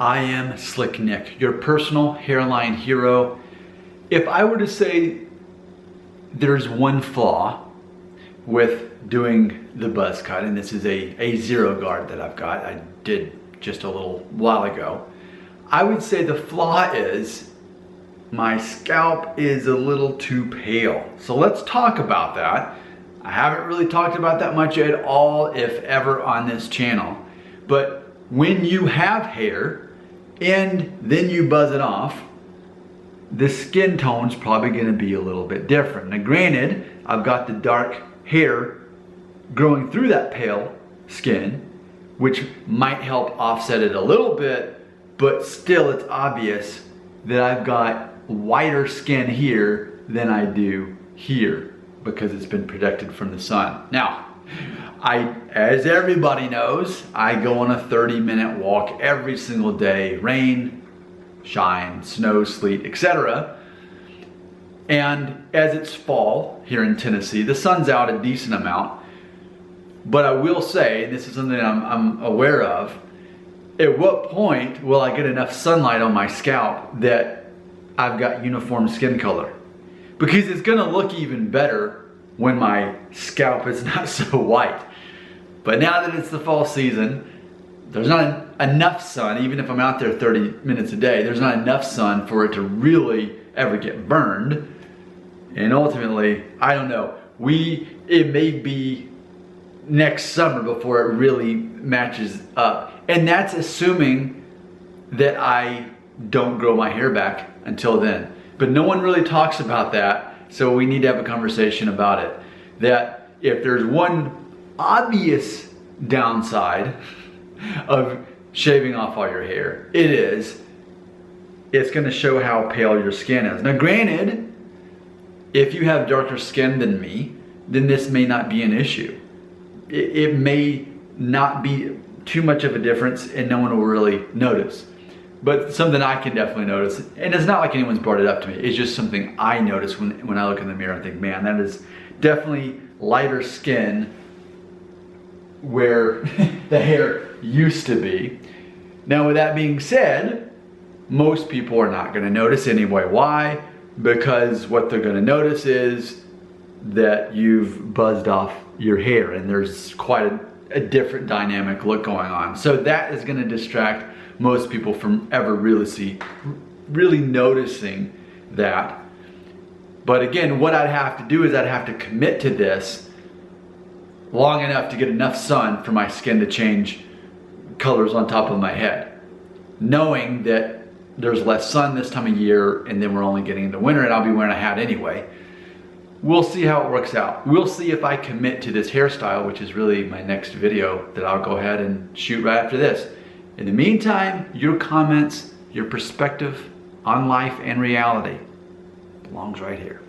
I am Slick Nick, your personal hairline hero. If I were to say there's one flaw with doing the buzz cut, and this is a zero guard that I've got, I did just a little while ago, I would say the flaw is my scalp is a little too pale. So let's talk about that. I haven't really talked about that much at all, if ever, on this channel. But when you have hair and then you buzz it off, the skin tone's probably gonna be a little bit different. Now granted, I've got the dark hair growing through that pale skin, which might help offset it a little bit, but still it's obvious that I've got whiter skin here than I do here because it's been protected from the sun. Now, as everybody knows, I go on a 30-minute walk every single day, rain, shine, snow, sleet, etc. And as it's fall here in Tennessee, the sun's out a decent amount. But I will say, and this is something I'm aware of, at what point will I get enough sunlight on my scalp that I've got uniform skin color? Because it's gonna look even better when my scalp is not so white. But now that it's the fall season, there's not enough sun, even if I'm out there 30 minutes a day, there's not enough sun for it to really ever get burned. And ultimately, I don't know, it may be next summer before it really matches up. And that's assuming that I don't grow my hair back until then. But no one really talks about that, so we need to have a conversation about it. That if there's one obvious downside of shaving off all your hair, it's gonna show how pale your skin is. Now granted, if you have darker skin than me, then this may not be an issue. It may not be too much of a difference and no one will really notice. But something I can definitely notice, and it's not like anyone's brought it up to me, it's just something I notice when I look in the mirror and think, man, that is definitely lighter skin where the hair used to be. Now with that being said, most people are not gonna notice anyway. Why? Because what they're gonna notice is that you've buzzed off your hair and there's quite a different dynamic look going on. So that is gonna distract most people from ever really noticing that. But again, what I'd have to do is I'd have to commit to this long enough to get enough sun for my skin to change colors on top of my head, knowing that there's less sun this time of year and then we're only getting into winter and I'll be wearing a hat anyway. We'll see how it works out. We'll see if I commit to this hairstyle, which is really my next video that I'll go ahead and shoot right after this. In the meantime, your comments, your perspective on life and reality belongs right here.